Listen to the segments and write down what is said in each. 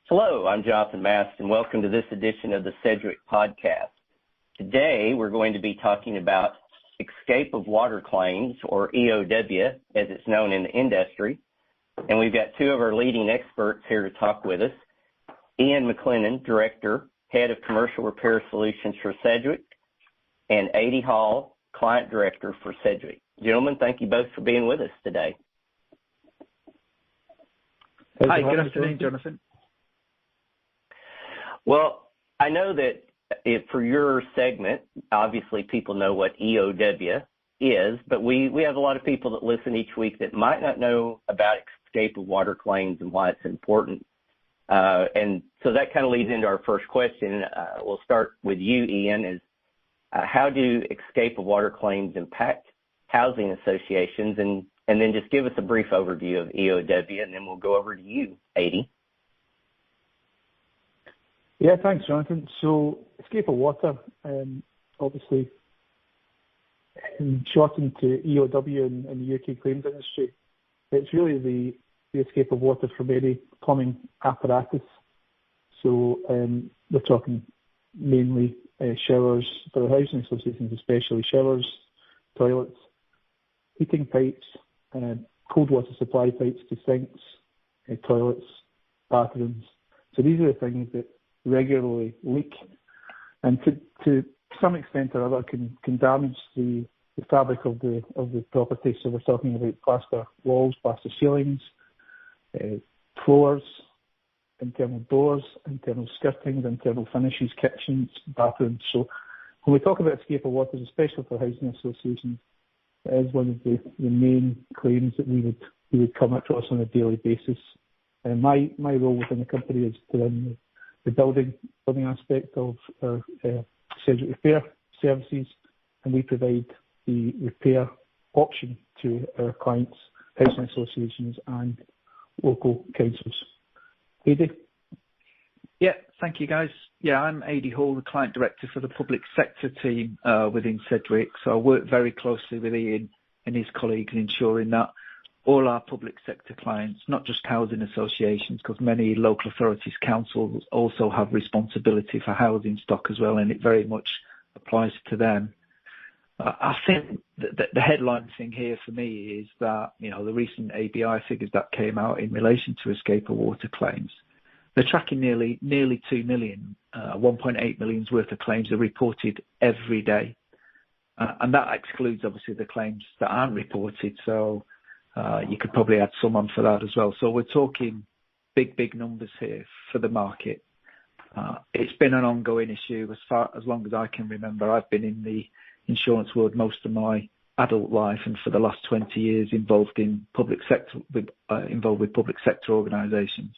Hello, I'm Jonathan Mast, and welcome to this edition of the Sedgwick Podcast. Today, we're going to be talking about escape of water claims, or EOW, as it's known in the industry. And we've got two of our leading experts here to talk with us. Ian McLennan, Director, Head of Commercial Repair Solutions for Sedgwick, and Ady Hall, Client Director for Sedgwick. Gentlemen, thank you both for being with us today. Hi, good afternoon, Jonathan. Well, I know that for your segment, obviously people know what EOW is, but we have a lot of people that listen each week that might not know about escape of water claims and why it's important. And so that kind of leads into our first question. We'll start with you, Ian, is how do escape of water claims impact housing associations? And then just give us a brief overview of EOW, and then we'll go over to you, Ady. Yeah, thanks, Jonathan. So escape of water, obviously, shortened to EOW in the UK claims industry, it's really the escape of water from any plumbing apparatus. So we're talking mainly showers for the housing associations, especially showers, toilets, heating pipes, cold water supply pipes to sinks, toilets, bathrooms. So these are the things that regularly leak, and to some extent or other can damage the fabric of the property. So we're talking about plaster walls, plaster ceilings, floors, internal doors, internal skirtings, internal finishes, kitchens, bathrooms. So when we talk about escape of water, especially for housing associations, it is one of the main claims that we would come across on a daily basis. And my role within the company is to run the building aspect of our Sedgwick Repair services, and we provide the repair option to our clients, housing associations and local councils. Ady? Yeah, thank you, guys. Yeah, I'm Ady Hall, the Client Director for the Public Sector team within Sedgwick. So I work very closely with Ian and his colleagues in ensuring that all our public sector clients, not just housing associations, because many local authorities, councils also have responsibility for housing stock as well, and it very much applies to them. I think the headline thing here for me is that, the recent ABI figures that came out in relation to escape of water claims, they're tracking nearly 2 million, 1.8 million's worth of claims are reported every day. And that excludes, obviously, the claims that aren't reported. So you could probably add some on for that as well. So we're talking big numbers here for the market. It's been an ongoing issue as long as I can remember. I've been in the insurance world most of my adult life, and for the last 20 years involved with public sector organisations.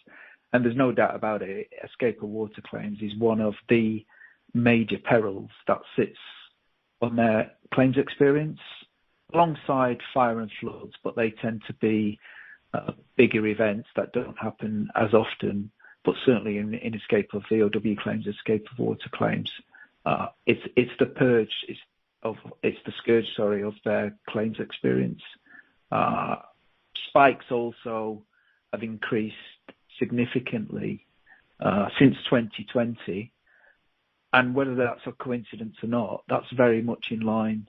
And there's no doubt about it, escape of water claims is one of the major perils that sits on their claims experience, alongside fire and floods, but they tend to be bigger events that don't happen as often, but certainly in escape of EOW claims, escape of water claims. It's the scourge of their claims experience. Spikes also have increased significantly since 2020, and whether that's a coincidence or not, that's very much in line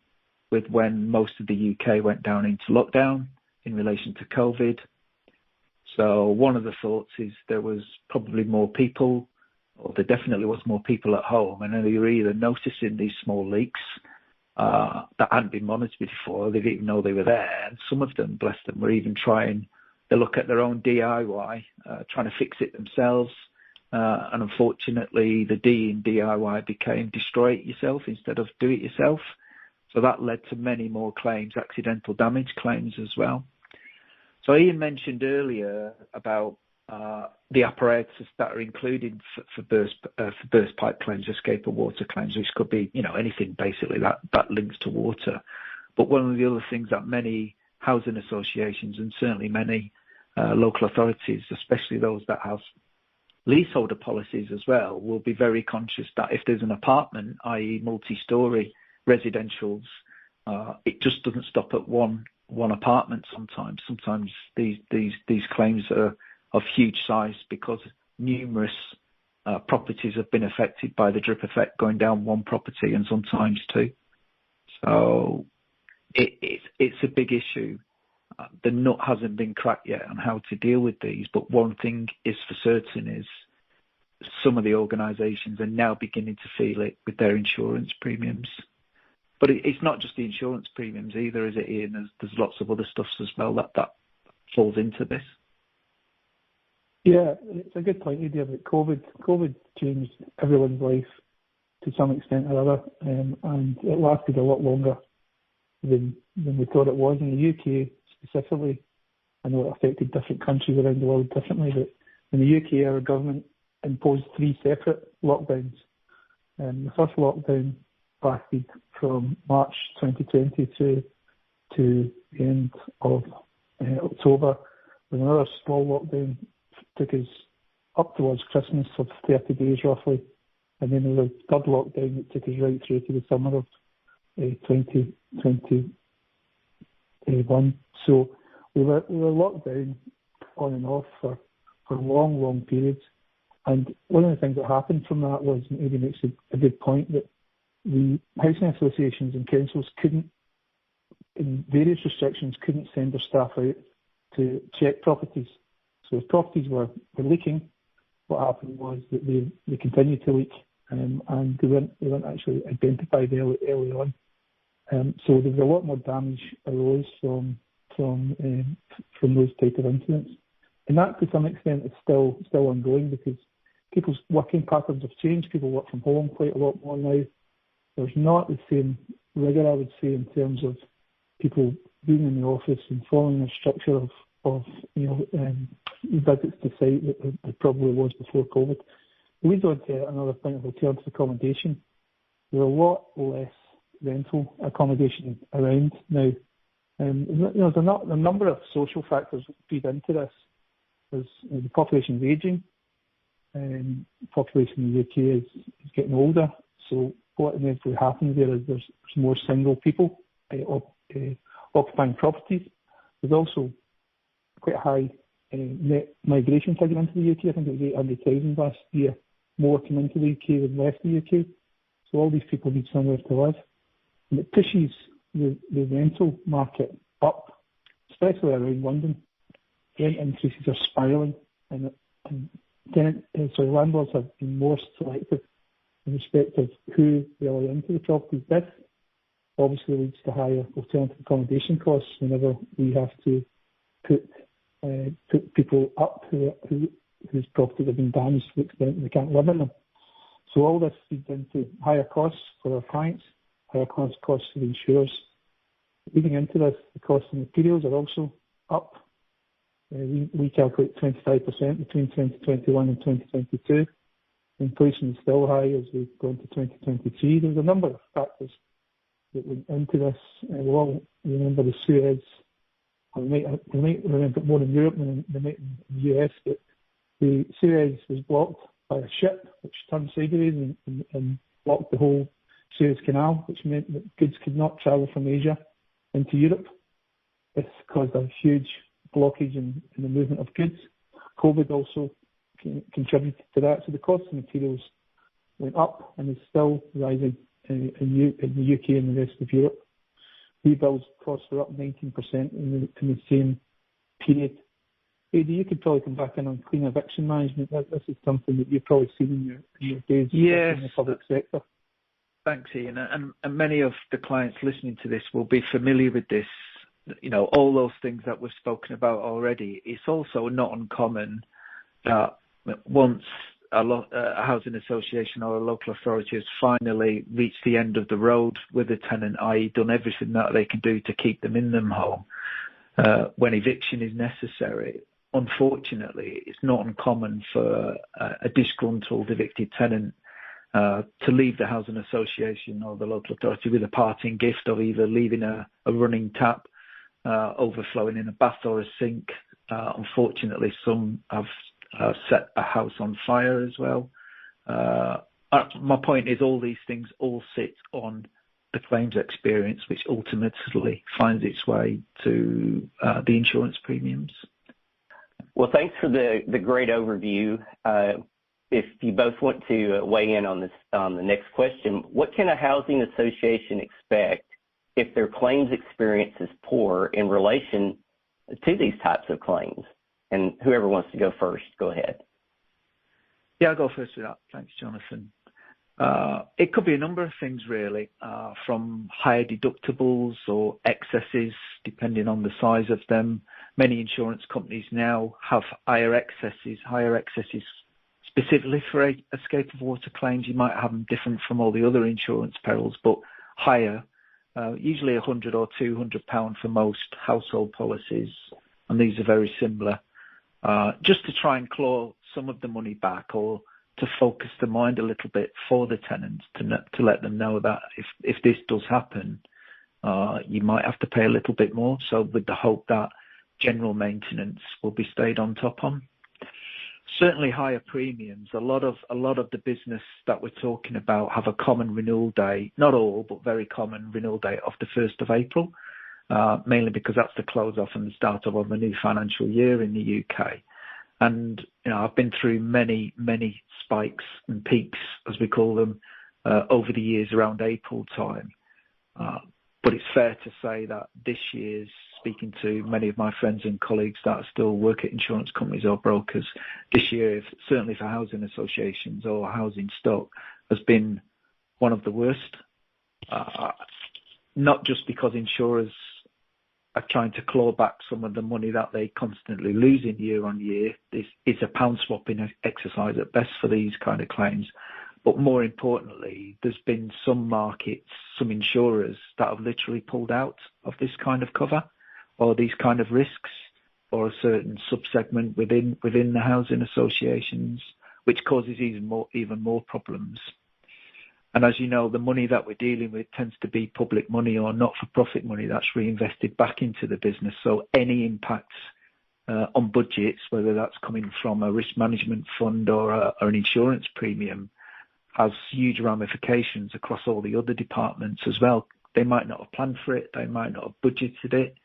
with when most of the UK went down into lockdown in relation to COVID. So one of the thoughts is there was probably more people, or there definitely was more people at home, and they were either noticing these small leaks that hadn't been monitored before, they didn't even know they were there, and some of them, bless them, were even trying to look at their own DIY, trying to fix it themselves, and unfortunately the D in DIY became destroy it yourself instead of do it yourself. So that led to many more claims, accidental damage claims as well. So Ian mentioned earlier about the apparatus that are included for burst pipe claims, escape of water claims, which could be, anything basically that links to water. But one of the other things that many housing associations and certainly many local authorities, especially those that have leaseholder policies as well, will be very conscious that if there's an apartment, i.e. multi-storey residentials, it just doesn't stop at one apartment sometimes. Sometimes these claims are of huge size because numerous properties have been affected by the drip effect going down one property and sometimes two. So it's a big issue. The nut hasn't been cracked yet on how to deal with these, but one thing is for certain is some of the organisations are now beginning to feel it with their insurance premiums. But it's not just the insurance premiums either, is it, Ian? There's lots of other stuff as well that falls into this. Yeah, it's a good point, Ady, about COVID. COVID changed everyone's life to some extent or other, and it lasted a lot longer than we thought it was. In the UK specifically, I know it affected different countries around the world differently, but in the UK, our government imposed 3 separate lockdowns. The first lockdown lasted from March 2020 to the end of October, with another small lockdown took us up towards Christmas of 30 days roughly, and then there was a third lockdown that took us right through to the summer of 2021. So we were locked down on and off for long periods. And one of the things that happened from that was, and Ady makes a good point, that the housing associations and councils couldn't, in various restrictions, couldn't send their staff out to check properties. So if properties were leaking, what happened was that they continued to leak, and they weren't actually identified early on. So there was a lot more damage arose from those type of incidents. And that, to some extent, is still ongoing because people's working patterns have changed. People work from home quite a lot more now. There's not the same rigour, I would say, in terms of people being in the office and following the structure of visits to site that there probably was before COVID. It leads on to another point of alternative accommodation. There's a lot less rental accommodation around now. There's a number of social factors that feed into this. There's the population is ageing, and the population in the UK is getting older. So what inevitably happens there is there's more single people occupying properties. There's also quite a high net migration figure into the UK. I think it was 800,000 last year, more came into the UK than left the UK. So all these people need somewhere to live. And it pushes the rental market up, especially around London. Rent increases are spiralling, and landlords have been more selective in respect of who they allow into the properties. This obviously leads to higher alternative accommodation costs whenever we have to put people up whose properties have been damaged to the extent that they can't live in them. So all this feeds into higher costs for our clients, higher costs for the insurers. Leading into this, the costs of materials are also up. We calculate 25% between 2021 and 2022. Inflation is still high as we go into 2023. There's a number of factors that went into this. We'll all remember the Suez. We might remember it more in Europe than they might in the US, but the Suez was blocked by a ship which turned sideways and blocked the whole Suez Canal, which meant that goods could not travel from Asia into Europe. This caused a huge blockage in the movement of goods. COVID also contributed to that. So the cost of materials went up and is still rising in the UK and the rest of Europe. Rebuild costs were up 19% in the same period. Ady, you could probably come back in on clean eviction management. This is something that you've probably seen in your days in the public sector. Thanks, Ian. And many of the clients listening to this will be familiar with this. You know, all those things that we've spoken about already. It's also not uncommon that once a housing association or a local authority has finally reached the end of the road with a tenant, i.e. done everything that they can do to keep them in their home, when eviction is necessary, unfortunately, it's not uncommon for a disgruntled evicted tenant to leave the housing association or the local authority with a parting gift of either leaving a running tap, overflowing in a bath or a sink. Unfortunately, some have set a house on fire as well. My point is all these things all sit on the claims experience, which ultimately finds its way to the insurance premiums. Well, thanks for the great overview. If you both want to weigh in on this on the next question, what can a housing association expect if their claims experience is poor in relation to these types of claims? And whoever wants to go first, go ahead. Yeah, I'll go first with that. Thanks, Jonathan. It could be a number of things, really, from higher deductibles or excesses, depending on the size of them. Many insurance companies now have higher excesses specifically for escape of water claims. You might have them different from all the other insurance perils, but higher, usually £100 or £200 for most household policies, and these are very similar. Just to try and claw some of the money back, or to focus the mind a little bit for the tenants to let them know that if this does happen, you might have to pay a little bit more. So with the hope that general maintenance will be stayed on top on. Certainly higher premiums. A lot of the business that we're talking about have a common renewal day, not all, but very common renewal date of the 1st of April, mainly because that's the close off and the start of the new financial year in the UK. And, I've been through many, many spikes and peaks, as we call them, over the years around April time. But it's fair to say that this year's, speaking to many of my friends and colleagues that still work at insurance companies or brokers, this year, certainly for housing associations or housing stock, has been one of the worst. Not just because insurers are trying to claw back some of the money that they constantly lose in year on year. It's a pound swapping exercise at best for these kind of claims. But more importantly, there's been some markets, some insurers that have literally pulled out of this kind of cover or these kind of risks, or a certain subsegment within the housing associations, which causes even more problems. And as you know, the money that we're dealing with tends to be public money or not-for-profit money that's reinvested back into the business. So any impacts on budgets, whether that's coming from a risk management fund or an insurance premium, has huge ramifications across all the other departments as well. They might not have planned for it. They might not have budgeted it.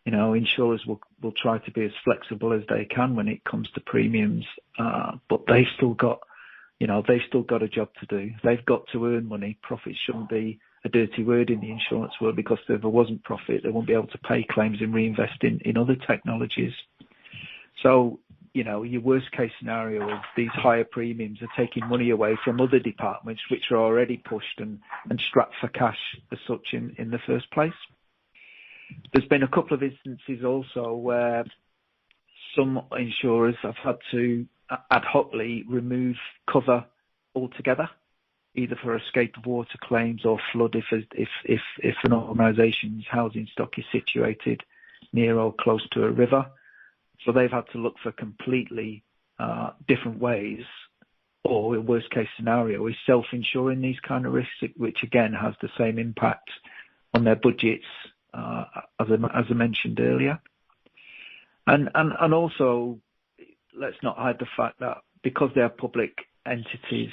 Insurers will try to be as flexible as they can when it comes to premiums, but they've still got a job to do. They've got to earn money. Profit shouldn't be a dirty word in the insurance world, because if there wasn't profit, they won't be able to pay claims and reinvest in other technologies. So, your worst case scenario is these higher premiums are taking money away from other departments which are already pushed and strapped for cash as such in the first place. There's been a couple of instances also where some insurers have had to ad hocly remove cover altogether, either for escape of water claims or flood if an organisation's housing stock is situated near or close to a river. So they've had to look for completely different ways, or worst case scenario is self-insuring these kind of risks, which again has the same impact on their budgets as I mentioned earlier. And also, let's not hide the fact that because they are public entities,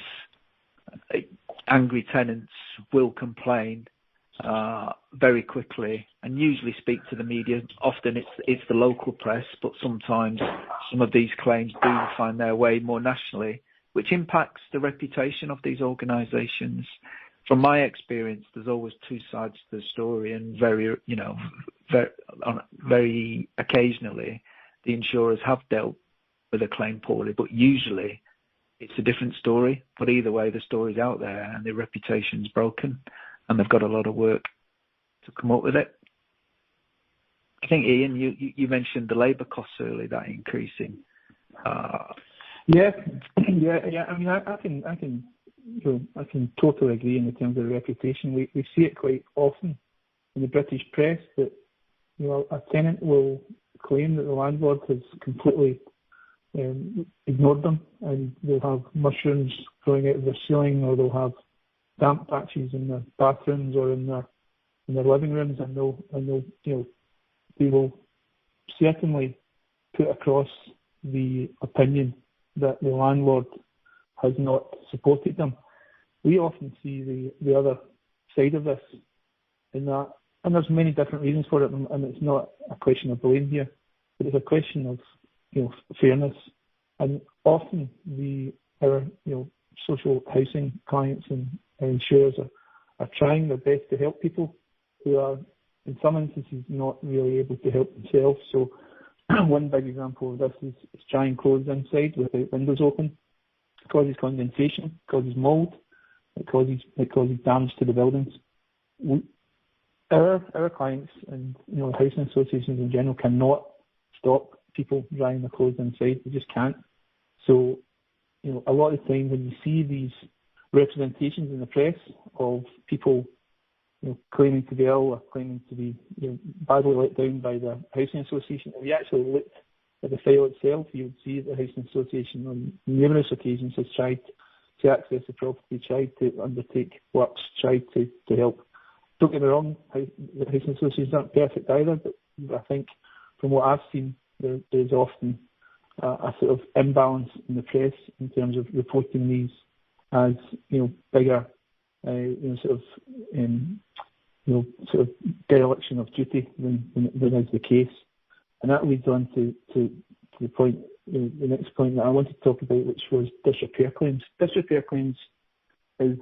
angry tenants will complain very quickly and usually speak to the media. Often it's the local press, but sometimes some of these claims do find their way more nationally, which impacts the reputation of these organisations. From my experience, there's always two sides to the story, and very occasionally the insurers have dealt with a claim poorly, but usually it's a different story. But either way, the story's out there and the reputation's broken, and they've got a lot of work to come up with it. I think, Ian, you mentioned the labour costs earlier, that increasing. Yeah. I mean, I can totally agree in terms of the reputation. We see it quite often in the British press that a tenant will claim that the landlord has completely ignored them, and they'll have mushrooms growing out of their ceiling, or they'll have damp patches in their bathrooms or in their living rooms, and they will certainly put across the opinion that the landlord has not supported them. We often see the other side of this, in that, and there's many different reasons for it, and it's not a question of blame here, but it's a question of fairness. And often our social housing clients and insurers are trying their best to help people who are, in some instances, not really able to help themselves. So one big example of this is drying clothes inside without windows open. It causes condensation, causes mould, it causes damage to the buildings. Our clients and housing associations in general cannot stop people drying their clothes inside. They just can't. So a lot of the time when you see these representations in the press of people claiming to be ill or claiming to be badly let down by the housing association, if you actually looked at the file itself, you would see that the housing association on numerous occasions has tried to access the property, tried to undertake works, tried to help. Don't get me wrong, the housing associations aren't perfect either, but I think from what I've seen, there's often a sort of imbalance in the press in terms of reporting these as bigger sort of dereliction of duty than is the case. And that leads on to the point, the next point that I wanted to talk about, which was disrepair claims. Disrepair claims is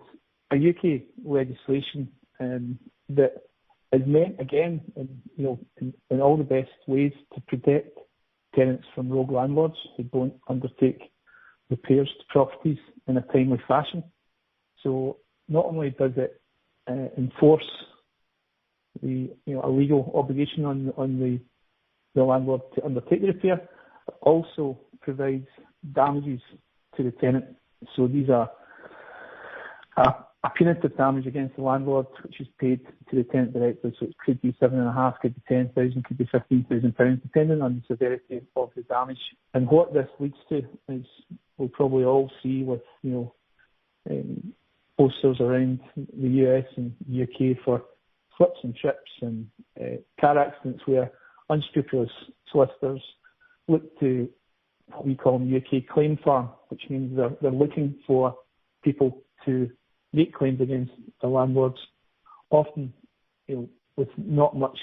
a UK legislation that is meant, again, in all the best ways to protect tenants from rogue landlords who don't undertake repairs to properties in a timely fashion. So not only does it enforce a legal obligation on the landlord to undertake the repair, it also provides damages to the tenant. So these are a punitive damage against the landlord, which is paid to the tenant directly. So it could be 7,500, could be 10,000, could be £15,000, depending on the severity of the damage. And what this leads to is, we'll probably all see with posters around the US and UK for slips and trips and car accidents where unscrupulous solicitors look to what we call in the UK claim farm, which means they're looking for people to make claims against the landlords, often with not much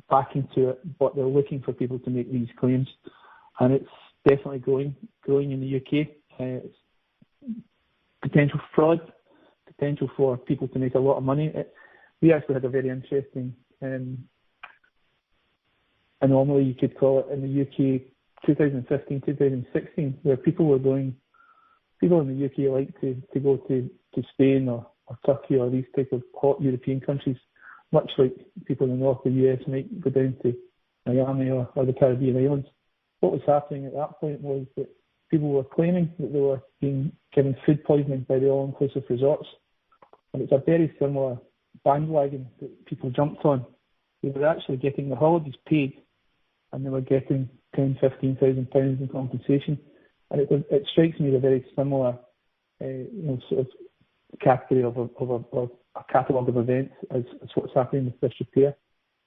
backing to it, but they're looking for people to make these claims, and it's definitely growing in the UK. It's potential fraud, potential for people to make a lot of money. We actually had a very interesting anomaly, you could call it, in the UK 2015, 2016, where people in the UK like to go to Spain or Turkey or these type of hot European countries, much like people in the north of the US might go down to Miami or the Caribbean islands. What was happening at that point was that people were claiming that they were being given food poisoning by the all-inclusive resorts. And it's a very similar bandwagon that people jumped on. They were actually getting the holidays paid, and they were getting £10,000, £15,000 in compensation. And it strikes me as a very similar, sort of category of a catalogue of events as what's happening with disrepair.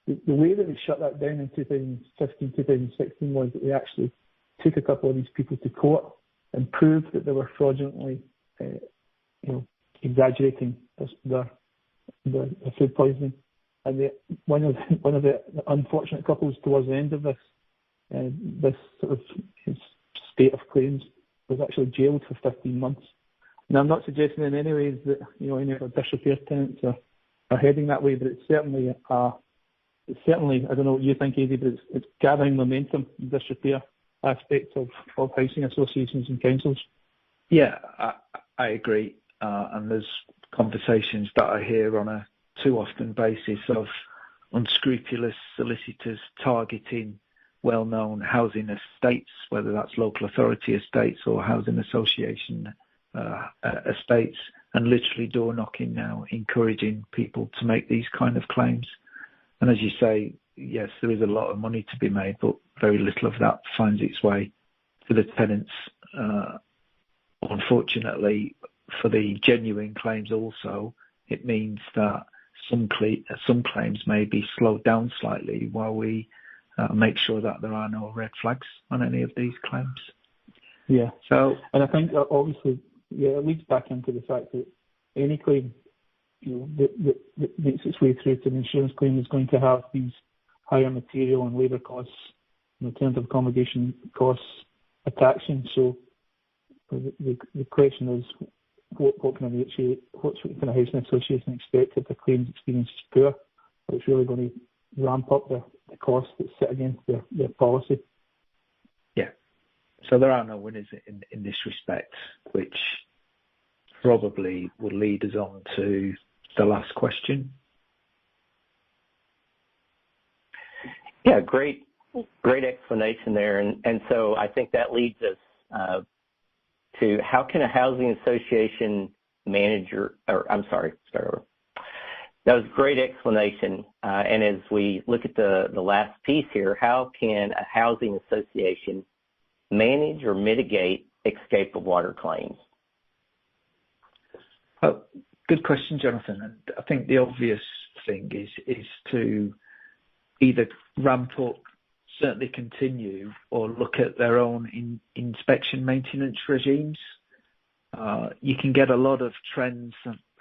The way that we shut that down in 2015, 2016 was that we actually took a couple of these people to court and proved that they were fraudulently, exaggerating their food poisoning. And one of the unfortunate couples towards the end of this sort of spate of claims was actually jailed for 15 months. Now, I'm not suggesting in any ways that any of our disrepair tenants are heading that way, but it's certainly I don't know what you think, Ady, but it's gathering momentum in disrepair aspects of housing associations and councils. Yeah, I agree. And there's conversations that I hear on a too often basis of unscrupulous solicitors targeting well-known housing estates, whether that's local authority estates or housing association estates, and literally door knocking now, encouraging people to make these kind of claims. And as you say, yes, there is a lot of money to be made, but very little of that finds its way to the tenants. Unfortunately, for the genuine claims also, it means that some claims may be slowed down slightly while we make sure that there are no red flags on any of these claims. Yeah. So, and I think obviously, it leads back into the fact that any claim, that makes its way through to an insurance claim is going to have these higher material and labour costs and alternative accommodation costs attaching. So the question is, what kind of housing association expect if the claims experience is poor? But it's really going to ramp up the costs that sit against their policy. Yeah. So there are no winners in this respect, which probably will lead us on to the last question. Yeah, great explanation there. And so I think that leads us to how can a housing association manager, start over. That was a great explanation. And as we look at the last piece here, how can a housing association manage or mitigate escape of water claims? Well, good question, Jonathan. And I think the obvious thing is to either ramp up, certainly continue, or look at their own inspection maintenance regimes. You can get a lot of trends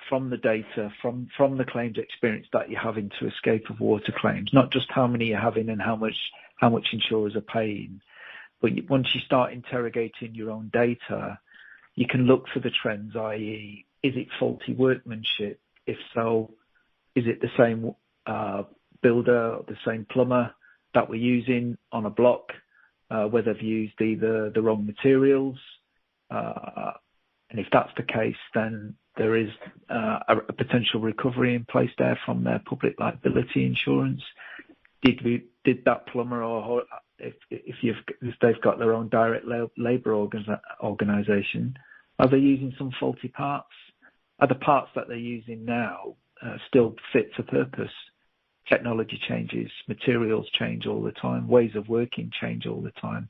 from the data, from the claims experience that you have into escape of water claims, not just how many you're having and how much insurers are paying. But once you start interrogating your own data, you can look for the trends, i.e., is it faulty workmanship? If so, is it the same builder or the same plumber that we're using on a block, where they've used either the wrong materials? And if that's the case, then there is a potential recovery in place there from their public liability insurance. Did that plumber, or if they've got their own direct labour organisation, are they using some faulty parts? Are the parts that they're using now still fit for purpose? Technology changes, materials change all the time, ways of working change all the time.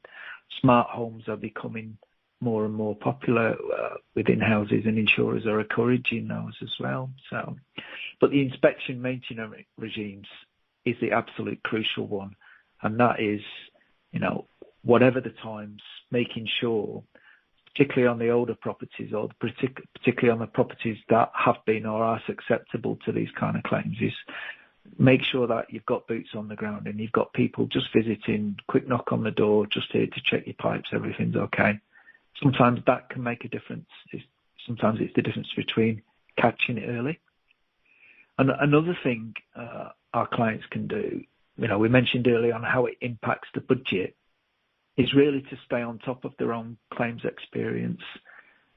Smart homes are becoming more and more popular within houses, and insurers are encouraging those as well. So, but the inspection maintenance regimes is the absolute crucial one, and that is, whatever the times, making sure, particularly on the older properties, or particularly on the properties that have been or are susceptible to these kind of claims, is make sure that you've got boots on the ground and you've got people just visiting, quick knock on the door, just here to check your pipes, everything's okay. Sometimes that can make a difference. Sometimes it's the difference between catching it early. And another thing our clients can do, we mentioned earlier on how it impacts the budget, is really to stay on top of their own claims experience.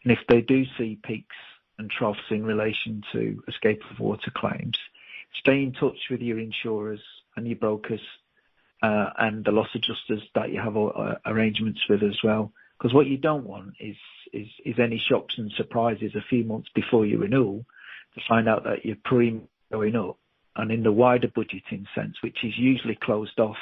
And if they do see peaks and troughs in relation to escape of water claims, stay in touch with your insurers and your brokers and the loss adjusters that you have arrangements with as well. Because what you don't want is any shocks and surprises a few months before your renewal to find out that your premium going up. And in the wider budgeting sense, which is usually closed off,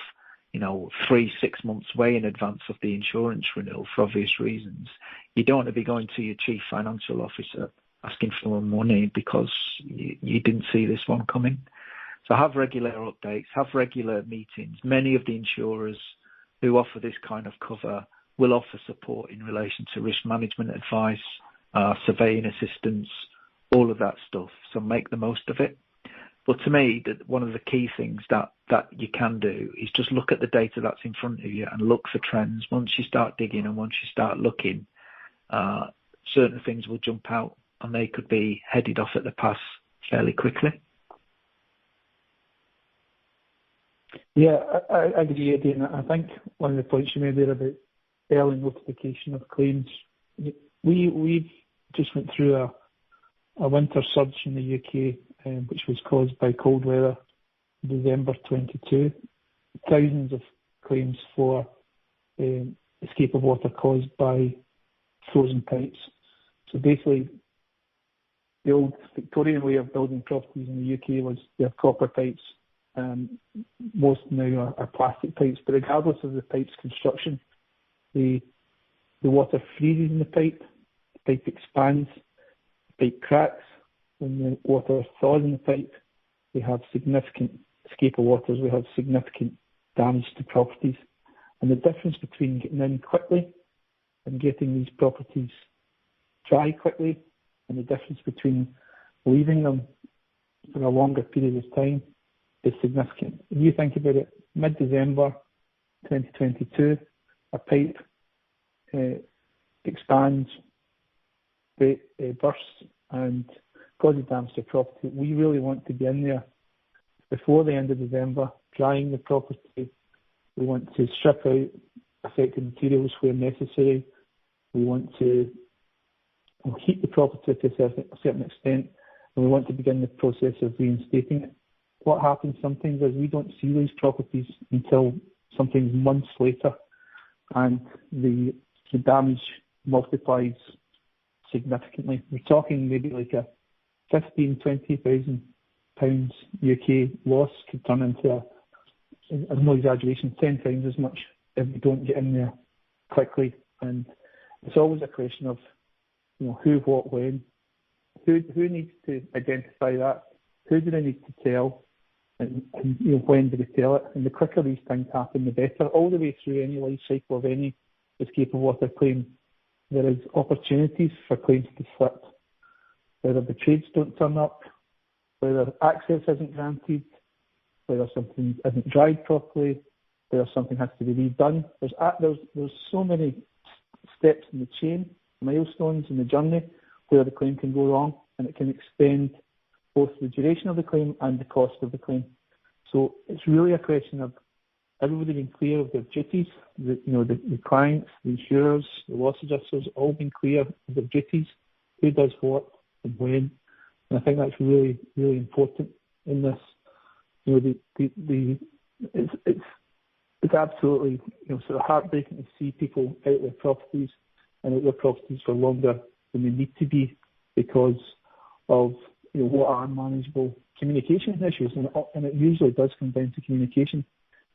3-6 months way in advance of the insurance renewal for obvious reasons, you don't want to be going to your chief financial officer asking for more money because you didn't see this one coming. So have regular updates, have regular meetings. Many of the insurers who offer this kind of cover will offer support in relation to risk management advice, surveying assistance, all of that stuff. So make the most of it. But to me, one of the key things that you can do is just look at the data that's in front of you and look for trends. Once you start digging and once you start looking, certain things will jump out and they could be headed off at the pass fairly quickly. Yeah, I agree, Ady, and I think one of the points you made there about early notification of claims, we've just went through a winter surge in the UK, which was caused by cold weather in December 22. Thousands of claims for escape of water caused by frozen pipes. So basically, the old Victorian way of building properties in the UK was they have copper pipes. Most now are plastic pipes, but regardless of the pipe's construction, the water freezes in the pipe expands, the pipe cracks. When the water thaws in the pipe, we have significant escape of waters, we have significant damage to properties. And the difference between getting in quickly and getting these properties dry quickly, and the difference between leaving them for a longer period of time is significant. If you think about it, mid-December, 2022, a pipe expands, bursts, and causes damage to property. We really want to be in there before the end of November, drying the property. We want to strip out affected materials where necessary. We want to heat the property to a certain extent, and we want to begin the process of reinstating it. What happens sometimes is we don't see these properties until sometimes months later, and the damage multiplies significantly. We're talking maybe like a £15,000-20,000 UK loss could turn into no exaggeration, 10 times as much if we don't get in there quickly. And it's always a question of, who, what, when. Who needs to identify that? Who do they need to tell? And when do they tell it? And the quicker these things happen, the better. All the way through any life cycle of any escape of water claim, there is opportunities for claims to slip. Whether the trades don't turn up, whether access isn't granted, whether something isn't dried properly, whether something has to be redone. There's so many steps in the chain, milestones in the journey where the claim can go wrong, and it can extend both the duration of the claim and the cost of the claim. So it's really a question of everybody being clear of their duties, the clients, the insurers, the loss adjusters, all being clear of their duties, who does what and when. And I think that's really, really important in this. It's absolutely sort of heartbreaking to see people out their properties and out their properties for longer than they need to be because of what are unmanageable communication issues, and it usually does come down to communication,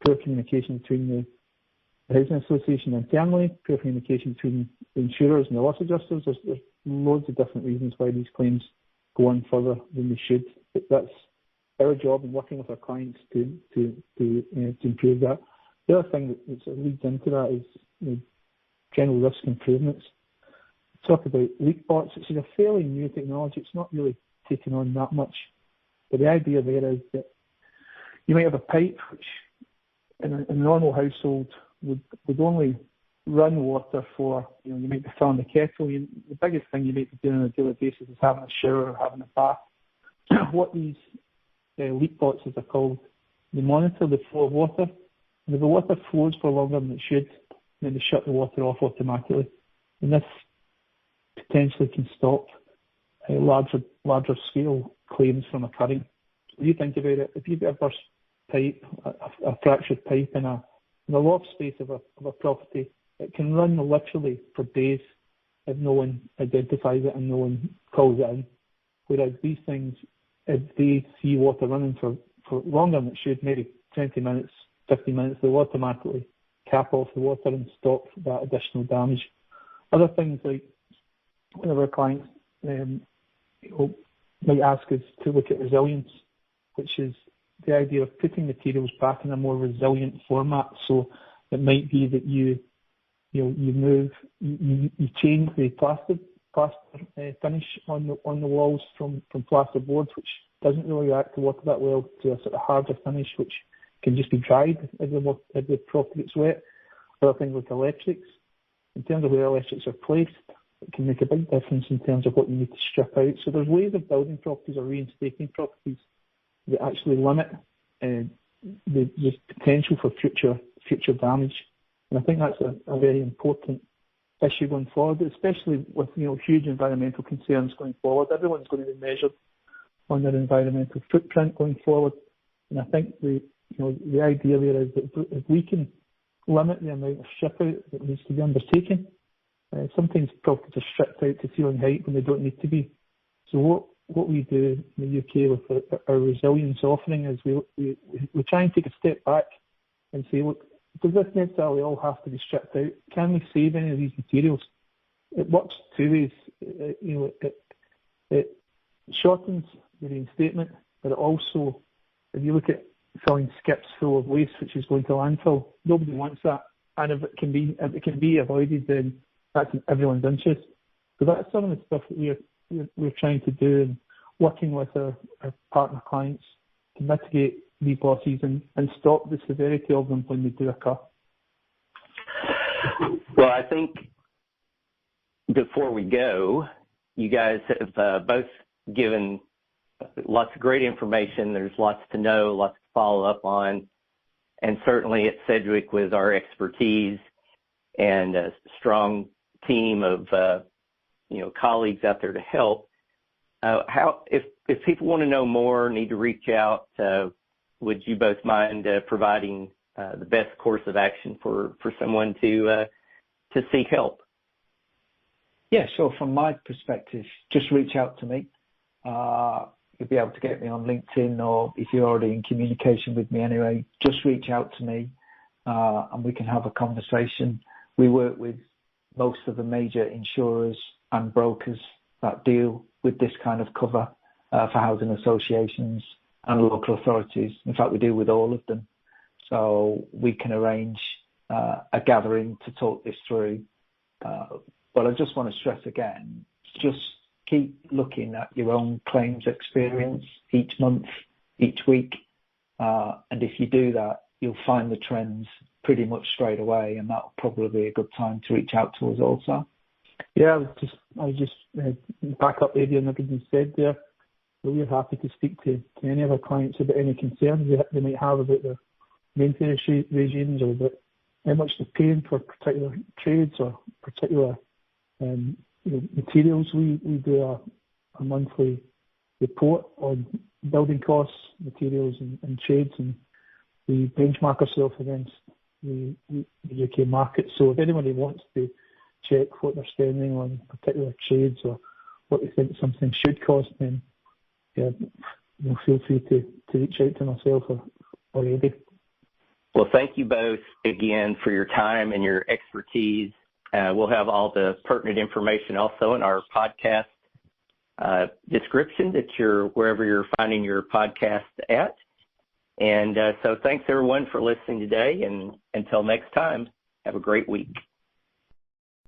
poor communication between the housing association internally, poor communication between the insurers and the loss adjusters. There's loads of different reasons why these claims go on further than they should. But that's our job in working with our clients to improve that. The other thing that sort of leads into that is general risk improvements. Talk about leak bots, which is a fairly new technology. It's not really taken on that much. But the idea there is that you might have a pipe which in a normal household would only run water for, you might be filling the kettle. The biggest thing you might be doing on a daily basis is having a shower or having a bath. What these leak bots, as they're called, they monitor the flow of water. And if the water flows for longer than it should, then they shut the water off automatically. And this potentially can stop larger scale claims from occurring. So you think about it, if you've got a burst pipe, a fractured pipe in a loft space of a property, it can run literally for days if no one identifies it and no one calls it in. Whereas these things, if they see water running for longer than it should, maybe 20 minutes, 15 minutes, they'll automatically cap off the water and stop that additional damage. Other things like one of our clients might ask us to look at resilience, which is the idea of putting materials back in a more resilient format. So it might be that you change the plaster finish on the walls from plaster boards, which doesn't really react to water that well, to a sort of harder finish, which can just be dried if the property gets wet. Other things like electrics. In terms of where electrics are placed, it can make a big difference in terms of what you need to strip out. So there's ways of building properties or reinstating properties that actually limit the potential for future damage. And I think that's a very important issue going forward, especially with huge environmental concerns going forward. Everyone's going to be measured on their environmental footprint going forward. And I think the idea there is that if we can limit the amount of strip out that needs to be undertaken, sometimes properties are stripped out to ceiling height when they don't need to be. So what we do in the UK with our resilience offering is we try and take a step back and say, look, does this necessarily all have to be stripped out? Can we save any of these materials? It works two ways. It shortens the reinstatement, but it also, if you look at filling skips full of waste which is going to landfill, nobody wants that. And if it can be avoided, then that's in everyone's interest. So that's some of the stuff that we're trying to do and working with our partner clients to mitigate these losses and stop the severity of them when they do occur. Well, I think before we go, you guys have both given lots of great information. There's lots to know, lots to follow up on. And certainly at Sedgwick, with our expertise and a strong team of colleagues out there to help, if people want to know more, need to reach out, would you both mind providing the best course of action for someone to seek help? Yeah, sure. From my perspective, just reach out to me. You'll be able to get me on LinkedIn, or if you're already in communication with me anyway, just reach out to me and we can have a conversation. We work with most of the major insurers and brokers that deal with this kind of cover for housing associations and local authorities. In fact, we deal with all of them. So we can arrange a gathering to talk this through. But I just want to stress again, just keep looking at your own claims experience each month, each week. And if you do that, you'll find the trends pretty much straight away, and that'll probably be a good time to reach out to us also. Yeah, I was just back up Ady and everything you said there. We're happy to speak to any of our clients about any concerns they might have about their maintenance regimes, or about how much they're paying for particular trades or particular materials. We do a monthly report on building costs, materials and trades, and we benchmark ourselves against the UK market. So if anybody wants to check what they're spending on particular trades or what they think something should cost, then feel free to reach out to myself or Ady. Well, thank you both again for your time and your expertise. We'll have all the pertinent information also in our podcast description wherever you're finding your podcast at. And so thanks everyone for listening today, and until next time, have a great week.